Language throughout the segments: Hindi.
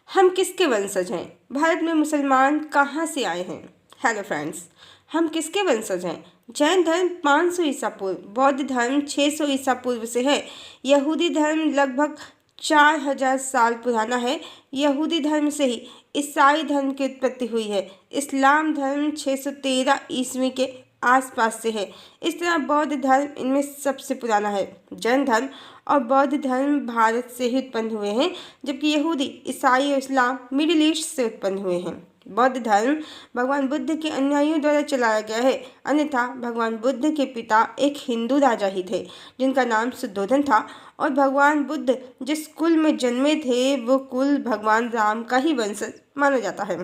हम किसके वंशज हैं? भारत में मुसलमान कहाँ से आए हैं? हेलो फ्रेंड्स, हम किसके वंशज हैं? जैन धर्म 500 ईसा पूर्व, बौद्ध धर्म 600 ईसा पूर्व से है। यहूदी धर्म लगभग 4000 साल पुराना है। यहूदी धर्म से ही ईसाई धर्म की उत्पत्ति हुई है। इस्लाम धर्म 613 ईस्वी के आसपास से है। इस तरह बौद्ध धर्म इनमें सबसे पुराना है। जैन धर्म और बौद्ध धर्म भारत से ही उत्पन्न हुए हैं, जबकि यहूदी, ईसाई और इस्लाम मिडिल ईस्ट से उत्पन्न हुए हैं। बौद्ध धर्म भगवान बुद्ध के अनुयायियों द्वारा चलाया गया है, अन्यथा भगवान बुद्ध के पिता एक हिंदू राजा ही थे जिनका नाम सुद्धोधन था, और भगवान बुद्ध जिस कुल में जन्मे थे वो कुल भगवान राम का ही वंशज माना जाता है।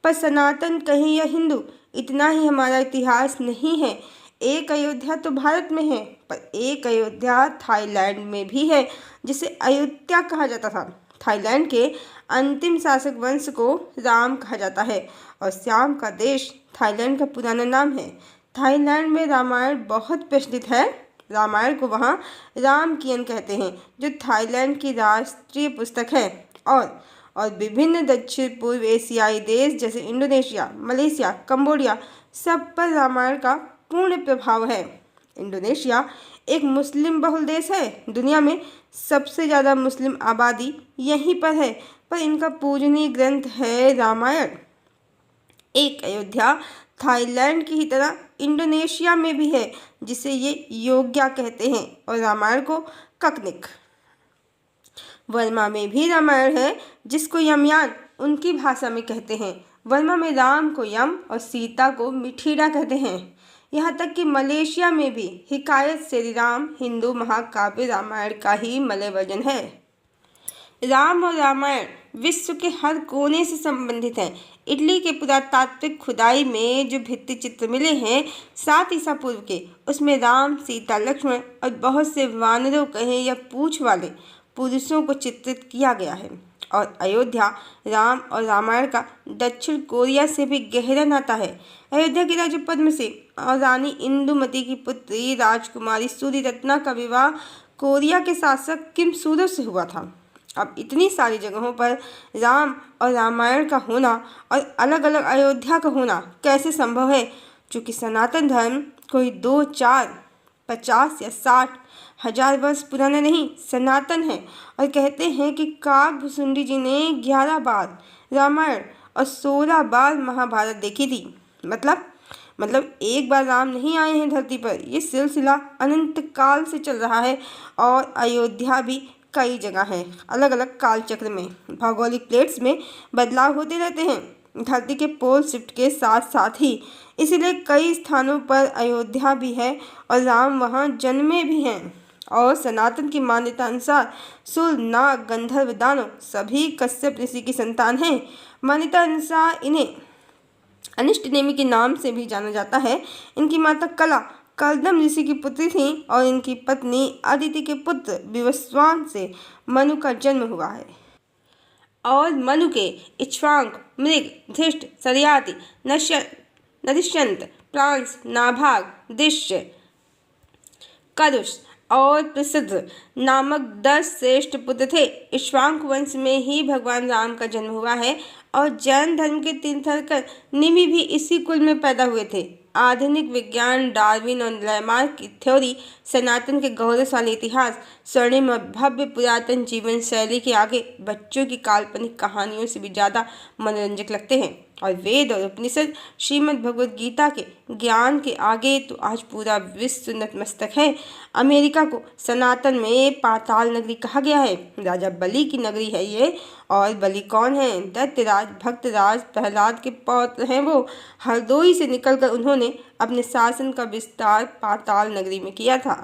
पर सनातन कहीं या हिंदू, इतना ही हमारा इतिहास नहीं है। एक अयोध्या तो भारत में है, पर एक अयोध्या थाईलैंड में भी है, जिसे अयोध्या कहा जाता था। थाईलैंड के अंतिम शासक वंश को राम कहा जाता है, और श्याम का देश थाईलैंड का पुराना नाम है। थाईलैंड में रामायण बहुत प्रचलित है। रामायण को वहाँ रामकियन कहते हैं, जो थाईलैंड की राष्ट्रीय पुस्तक है। और विभिन्न दक्षिण पूर्व एशियाई देश जैसे इंडोनेशिया, मलेशिया, कंबोडिया सब पर रामायण का पूर्ण प्रभाव है। इंडोनेशिया एक मुस्लिम बहुल देश है। दुनिया में सबसे ज़्यादा मुस्लिम आबादी यहीं पर है, पर इनका पूजनीय ग्रंथ है रामायण। एक अयोध्या थाईलैंड की ही तरह इंडोनेशिया में भी है, जिसे ये योग्या कहते हैं, और रामायण को ककनिक। वर्मा में भी रामायण है, जिसको यमयान उनकी भाषा में कहते हैं। वर्मा में राम को यम और सीता को मिठीरा कहते हैं। यहाँ तक कि मलेशिया में भी हिकायत श्री राम हिंदू महाकाव्य रामायण का ही मलय वर्जन है। राम और रामायण विश्व के हर कोने से संबंधित हैं। इटली के पुरातात्विक खुदाई में जो भित्ति चित्र मिले हैं 7 ईसा पूर्व के, उसमें राम, सीता, लक्ष्मण और बहुत से वानरों कहें या पूंछ वाले पुरुषों को चित्रित किया गया है। और अयोध्या राम और रामायण का दक्षिण कोरिया से भी गहरा नाता है। अयोध्या के राजा पद्मसिंह और रानी इंदुमती की पुत्री राजकुमारी सूर्यरत्ना का विवाह कोरिया के शासक किम सूरो से हुआ था। अब इतनी सारी जगहों पर राम और रामायण का होना और अलग अलग अयोध्या का होना कैसे संभव है? चूँकि सनातन धर्म कोई 2, 4, 50 या 60 हजार वर्ष पुराना नहीं, सनातन है। और कहते हैं कि काकभुसुंडी जी ने 11 बार रामायण और 16 बार महाभारत देखी थी। मतलब एक बार राम नहीं आए हैं धरती पर। ये सिलसिला अनंत काल से चल रहा है, और अयोध्या भी कई जगह है। अलग अलग काल चक्र में भौगोलिक प्लेट्स में बदलाव होते रहते हैं, धरती के पोल शिफ्ट के साथ साथ ही। इसीलिए कई स्थानों पर अयोध्या भी है और राम वहाँ जन्मे भी हैं। और सनातन की मान्यता अनुसार सुर, नाग, गंधर्व, दानव सभी कश्यप ऋषि की संतान हैं। मान्यता अनुसार इन्हें अनिष्टनेमि के नाम से भी जाना जाता है। इनकी माता कला कलदम ऋषि की पुत्री थी, और इनकी पत्नी अदिति के पुत्र विवस्वान से मनु का जन्म हुआ है। और मनु के इक्ष्वाक, मृग, धृष्ट, सरियाति, नरिष्यंत, प्रांस, नाभाग, दृश्य, करुष और प्रसिद्ध नामक 10 श्रेष्ठ पुत्र थे। इक्ष्वाक वंश में ही भगवान राम का जन्म हुआ है, और जैन धर्म के तीर्थंकर निमि भी इसी कुल में पैदा हुए थे। आधुनिक विज्ञान, डार्विन और लैमार्क की थ्योरी सनातन के गौरवशाली इतिहास, स्वर्णिम और भव्य पुरातन जीवन शैली के आगे बच्चों की काल्पनिक कहानियों से भी ज़्यादा मनोरंजक लगते हैं। और वेद और उपनिषद, श्रीमद् भगवद गीता के ज्ञान के आगे तो आज पूरा विश्व नतमस्तक है। अमेरिका को सनातन में पाताल नगरी कहा गया है। राजा बलि की नगरी है ये। और बलि कौन है? दैत्यराज भक्तराज प्रहलाद के पौत्र हैं वो। हरदोई से निकलकर उन्होंने अपने शासन का विस्तार पाताल नगरी में किया था।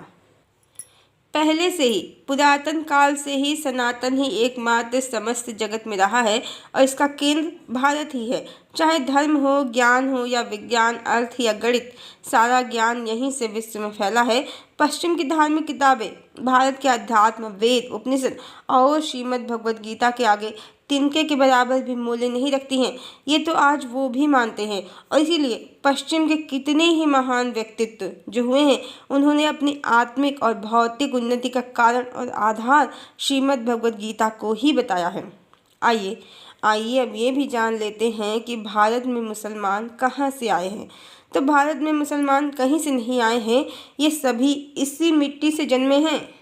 पहले से ही पुरातन काल से ही सनातन ही एकमात्र समस्त जगत में रहा है, और इसका केंद्र भारत ही है। चाहे धर्म हो, ज्ञान हो या विज्ञान, अर्थ या गणित, सारा ज्ञान यहीं से विश्व में फैला है। पश्चिम की धार्मिक किताबें भारत के अध्यात्म, वेद, उपनिषद और श्रीमद् भगवद गीता के आगे तिनके के बराबर भी मूल्य नहीं रखती हैं। ये तो आज वो भी मानते हैं, और इसीलिए पश्चिम के कितने ही महान व्यक्तित्व जो हुए हैं, उन्होंने अपनी आत्मिक और भौतिक उन्नति का कारण और आधार श्रीमद् भगवद गीता को ही बताया है। आइए आइए अब ये भी जान लेते हैं कि भारत में मुसलमान कहाँ से आए हैं। तो भारत में मुसलमान कहीं से नहीं आए हैं, ये सभी इसी मिट्टी से जन्मे हैं।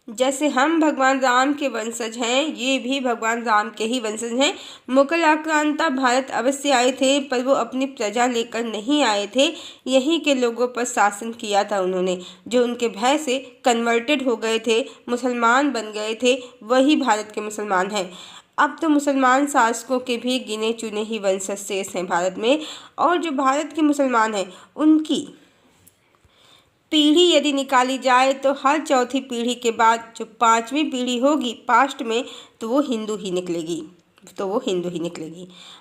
जैसे हम भगवान राम के वंशज हैं, ये भी भगवान राम के ही वंशज हैं। मुगल आक्रांता भारत अवश्य आए थे, पर वो अपनी प्रजा लेकर नहीं आए थे। यहीं के लोगों पर शासन किया था उन्होंने, जो उनके भय से कन्वर्टेड हो गए थे, मुसलमान बन गए थे, वही भारत के मुसलमान हैं। अब तो मुसलमान शासकों के भी गिने चुने ही वंशज शेष हैं भारत में, और जो भारत के मुसलमान हैं उनकी पीढ़ी यदि निकाली जाए तो हर चौथी पीढ़ी के बाद जो पांचवी पीढ़ी होगी पास्ट में, तो वो हिंदू ही निकलेगी।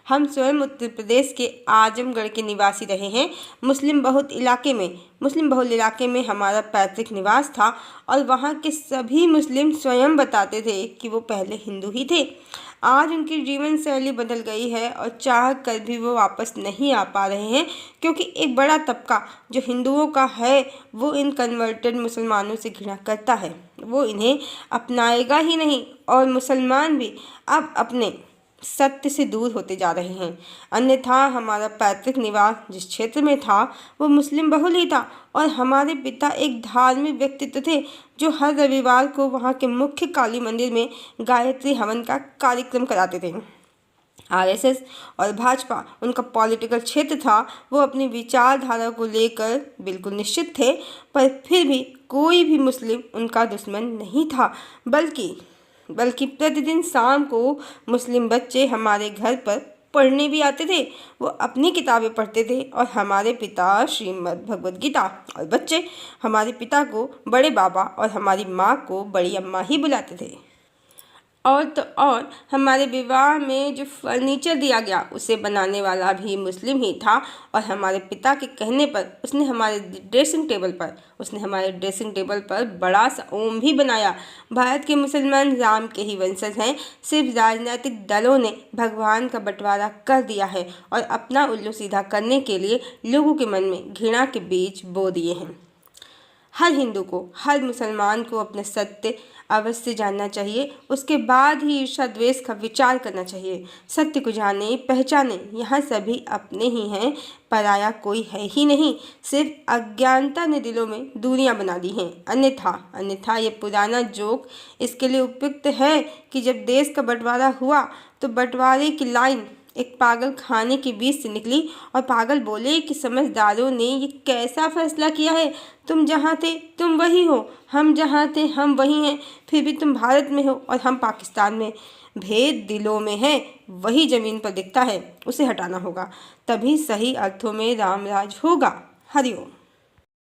हम स्वयं उत्तर प्रदेश के आजमगढ़ के निवासी रहे हैं। मुस्लिम बहुल इलाके में हमारा पैतृक निवास था, और वहाँ के सभी मुस्लिम स्वयं बताते थे कि वो पहले हिंदू ही थे। आज उनकी जीवन शैली बदल गई है और चाह कर भी वो वापस नहीं आ पा रहे हैं, क्योंकि एक बड़ा तबका जो हिंदुओं का है वो इन कन्वर्टेड मुसलमानों से घृणा करता है। वो इन्हें अपनाएगा ही नहीं, और मुसलमान भी अब अपने सत्य से दूर होते जा रहे हैं। अन्यथा हमारा पैतृक निवास जिस क्षेत्र में था वो मुस्लिम बहुल ही था, और हमारे पिता एक धार्मिक व्यक्तित्व थे जो हर रविवार को वहाँ के मुख्य काली मंदिर में गायत्री हवन का कार्यक्रम कराते थे। आरएसएस और भाजपा उनका पॉलिटिकल क्षेत्र था। वो अपनी विचारधारा को लेकर बिल्कुल निश्चित थे, पर फिर भी कोई भी मुस्लिम उनका दुश्मन नहीं था, बल्कि प्रतिदिन शाम को मुस्लिम बच्चे हमारे घर पर पढ़ने भी आते थे। वो अपनी किताबें पढ़ते थे, और हमारे पिता श्रीमद् भगवद गीता, और बच्चे हमारे पिता को बड़े बाबा और हमारी माँ को बड़ी अम्मा ही बुलाते थे। और हमारे विवाह में जो फर्नीचर दिया गया उसे बनाने वाला भी मुस्लिम ही था, और हमारे पिता के कहने पर उसने हमारे ड्रेसिंग टेबल पर बड़ा सा ओम भी बनाया। भारत के मुसलमान राम के ही वंशज हैं। सिर्फ राजनीतिक दलों ने भगवान का बंटवारा कर दिया है, और अपना उल्लू सीधा करने के लिए लोगों के मन में घृणा के बीज बो दिए हैं। हर हिंदू को, हर मुसलमान को अपने सत्य अवश्य जानना चाहिए, उसके बाद ही ईर्ष्या द्वेष का विचार करना चाहिए। सत्य को जाने पहचाने, यहाँ सभी अपने ही हैं, पराया कोई है ही नहीं। सिर्फ अज्ञानता ने दिलों में दूरियां बना दी हैं। अन्यथा ये पुराना जोक इसके लिए उपयुक्त है कि जब देश का बंटवारा हुआ तो बंटवारे की लाइन एक पागल खाने के बीच से निकली, और पागल बोले कि समझदारों ने ये कैसा फैसला किया है, तुम जहाँ थे तुम वही हो, हम जहाँ थे हम वही हैं, फिर भी तुम भारत में हो और हम पाकिस्तान में। भेद दिलों में है, वही जमीन पर दिखता है, उसे हटाना होगा, तभी सही अर्थों में रामराज होगा। हरिओम।